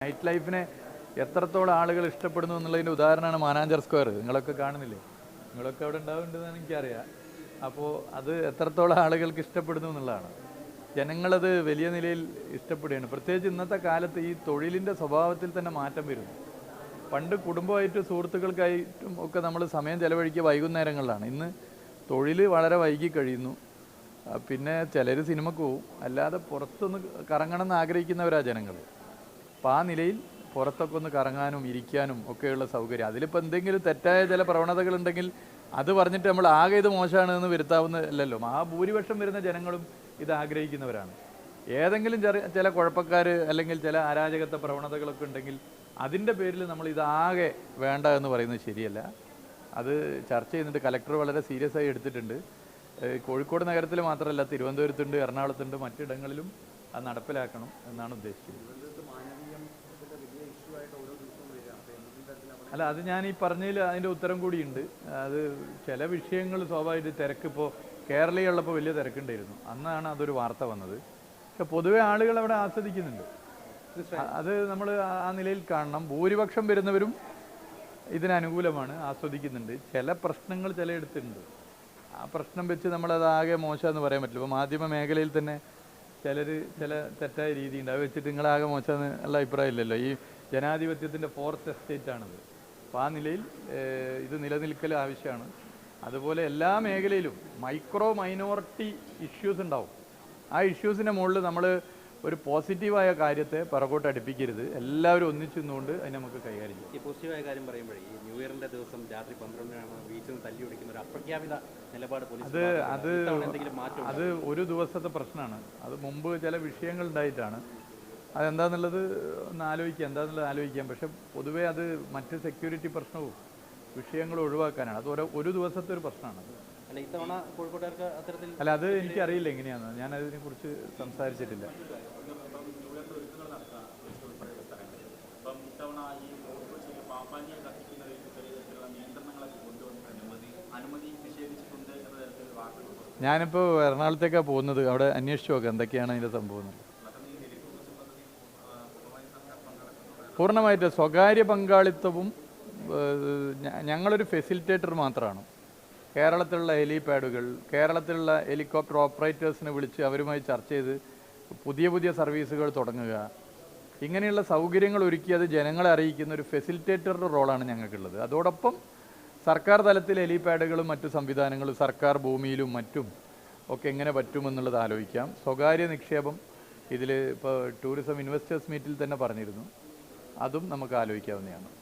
Night ലൈഫിനെ എത്രത്തോളം ആളുകൾ ഇഷ്ടപ്പെടുന്നു എന്നുള്ളതിൻ്റെ ഉദാഹരണമാണ് മാനാഞ്ചർ സ്ക്വയർ. നിങ്ങളൊക്കെ കാണുന്നില്ലേ? നിങ്ങളൊക്കെ അവിടെ ഉണ്ടാവുന്നുണ്ടെന്നാണ് എനിക്കറിയാം. അപ്പോൾ അത് എത്രത്തോളം ആളുകൾക്ക് ഇഷ്ടപ്പെടുന്നു എന്നുള്ളതാണ്. ജനങ്ങളത് വലിയ നിലയിൽ ഇഷ്ടപ്പെടുകയാണ്. പ്രത്യേകിച്ച് ഇന്നത്തെ കാലത്ത് ഈ തൊഴിലിൻ്റെ സ്വഭാവത്തിൽ തന്നെ മാറ്റം വരുന്നു. പണ്ട് കുടുംബമായിട്ടും സുഹൃത്തുക്കൾക്കായിട്ടും ഒക്കെ നമ്മൾ സമയം ചെലവഴിക്കുക വൈകുന്നേരങ്ങളിലാണ്. ഇന്ന് തൊഴിൽ വളരെ വൈകി കഴിയുന്നു. പിന്നെ ചിലർ സിനിമക്ക് പോവും. അല്ലാതെ പുറത്തൊന്ന് കറങ്ങണം എന്ന് ആഗ്രഹിക്കുന്നവരാ ജനങ്ങൾ. അപ്പോൾ ആ നിലയിൽ പുറത്തൊക്കെ ഒന്ന് കറങ്ങാനും ഇരിക്കാനും ഒക്കെയുള്ള സൗകര്യം. അതിലിപ്പോൾ എന്തെങ്കിലും തെറ്റായ ചില പ്രവണതകളുണ്ടെങ്കിൽ അത് പറഞ്ഞിട്ട് നമ്മൾ ആകെ ഇത് മോശമാണ് എന്ന് വരുത്താവുന്നതല്ലോ. ഭൂരിപക്ഷം വരുന്ന ജനങ്ങളും ഇത് ആഗ്രഹിക്കുന്നവരാണ്. ഏതെങ്കിലും ചില കുഴപ്പക്കാർ അല്ലെങ്കിൽ ചില അരാജകത്വ പ്രവണതകളൊക്കെ ഉണ്ടെങ്കിൽ അതിൻ്റെ പേരിൽ നമ്മൾ ഇതാകെ വേണ്ട എന്ന് പറയുന്നത് ശരിയല്ല. അത് ചർച്ച ചെയ്യുന്നുണ്ട്. കലക്ടർ വളരെ സീരിയസ് ആയി എടുത്തിട്ടുണ്ട്. കോഴിക്കോട് നഗരത്തിൽ മാത്രമല്ല, തിരുവനന്തപുരത്തുണ്ട്, എറണാകുളത്തുണ്ട്, മറ്റിടങ്ങളിലും അത് നടപ്പിലാക്കണം എന്നാണ് ഉദ്ദേശിക്കുന്നത്. അല്ല, അത് ഞാൻ ഈ പറഞ്ഞതിൽ അതിൻ്റെ ഉത്തരം കൂടിയുണ്ട്. അത് ചില വിഷയങ്ങൾ സ്വാഭാവികമായിട്ട് തിരക്കിപ്പോൾ കേരളീയുള്ളപ്പോൾ വലിയ തിരക്കുണ്ടായിരുന്നു. അന്നാണ് അതൊരു വാർത്ത വന്നത്. പക്ഷെ പൊതുവെ ആളുകൾ അവിടെ ആസ്വദിക്കുന്നുണ്ട്. അത് നമ്മൾ ആ നിലയിൽ കാണണം. ഭൂരിപക്ഷം വരുന്നവരും ഇതിനനുകൂലമാണ്, ആസ്വദിക്കുന്നുണ്ട്. ചില പ്രശ്നങ്ങൾ ചിലയിടത്തുണ്ട്. ആ പ്രശ്നം വെച്ച് നമ്മളതാകെ മോശമെന്ന് പറയാൻ പറ്റില്ല. ഇപ്പോൾ മാധ്യമ മേഖലയിൽ തന്നെ ചില തെറ്റായ രീതിയുണ്ട്. അത് വെച്ചിട്ട് നിങ്ങളാകെ മോശമെന്ന് ഉള്ള അഭിപ്രായം ഇല്ലല്ലോ. ഈ ജനാധിപത്യത്തിൻ്റെ ഫോർത്ത് എസ്റ്റേറ്റാണിത്. അപ്പോൾ ആ നിലയിൽ ഇത് നിലനിൽക്കൽ ആവശ്യമാണ്. അതുപോലെ എല്ലാ മേഖലയിലും മൈനോറിറ്റി ഇഷ്യൂസ് ഉണ്ടാവും. ആ ഇഷ്യൂസിൻ്റെ മുകളിൽ നമ്മൾ ഒരു പോസിറ്റീവായ കാര്യത്തെ പിറകോട്ട് അടുപ്പിക്കരുത്. എല്ലാവരും ഒന്നിച്ചുകൊണ്ട് അതിനെ നമുക്ക് കൈകാര്യം ചെയ്യാം. ഈ പോസിറ്റീവായ കാര്യം പറയുമ്പോഴേ, ഈ ന്യൂ ഇയറിൻ്റെ ദിവസം രാത്രി 12 ബീച്ചിൽ നിന്ന് തല്ലി ഒടിക്കുന്ന ഒരു അപ്രഖ്യാപിത നിലപാട് അത് ഒരു ദിവസത്തെ പ്രശ്നമാണ്. അത് മുമ്പ് ചില വിഷയങ്ങൾ ഉണ്ടായിട്ടാണ്. അതെന്താണെന്നുള്ളത് ആലോചിക്കാം. പക്ഷെ പൊതുവേ അത് മറ്റ് സെക്യൂരിറ്റി പ്രശ്നവും വിഷയങ്ങളും ഒഴിവാക്കാനാണ്. അത് ഒരു ദിവസത്തെ ഒരു പ്രശ്നമാണ്. അല്ല, ഇത്തവണ കോഴിക്കോട്ടുകാർക്ക് അത്തരത്തിൽ അല്ല, അത് എനിക്കറിയില്ല എങ്ങനെയാണെന്ന്. ഞാൻ അതിനെക്കുറിച്ച് സംസാരിച്ചിട്ടില്ല. ഞാനിപ്പോൾ എറണാകുളത്തേക്കാണ് പോകുന്നത്. അവിടെ അന്വേഷിച്ചു നോക്കാം എന്തൊക്കെയാണ് അതിൻ്റെ സംഭവം. പൂർണ്ണമായിട്ട് സ്വകാര്യ പങ്കാളിത്തവും ഞങ്ങളൊരു ഫെസിലിറ്റേറ്റർ മാത്രമാണ്. കേരളത്തിലുള്ള ഹെലിപാഡുകൾ, കേരളത്തിലുള്ള ഹെലികോപ്റ്റർ ഓപ്പറേറ്റേഴ്സിനെ വിളിച്ച് അവരുമായി ചർച്ച ചെയ്ത് പുതിയ സർവീസുകൾ തുടങ്ങുക, ഇങ്ങനെയുള്ള സൗകര്യങ്ങൾ ഒരുക്കി അത് ജനങ്ങളെ അറിയിക്കുന്ന ഒരു ഫെസിലിറ്റേറ്ററുടെ റോളാണ് ഞങ്ങൾക്കുള്ളത്. അതോടൊപ്പം സർക്കാർ തലത്തിൽ ഹെലിപാഡുകളും മറ്റു സംവിധാനങ്ങളും സർക്കാർ ഭൂമിയിലും മറ്റും ഒക്കെ എങ്ങനെ പറ്റുമെന്നുള്ളത് ആലോചിക്കാം. സ്വകാര്യ നിക്ഷേപം ഇതിൽ ഇപ്പോൾ ടൂറിസം ഇൻവെസ്റ്റേഴ്സ് മീറ്റിൽ തന്നെ പറഞ്ഞിരുന്നു. അതും നമുക്ക് ആലോചിക്കാവുന്നതാണ്.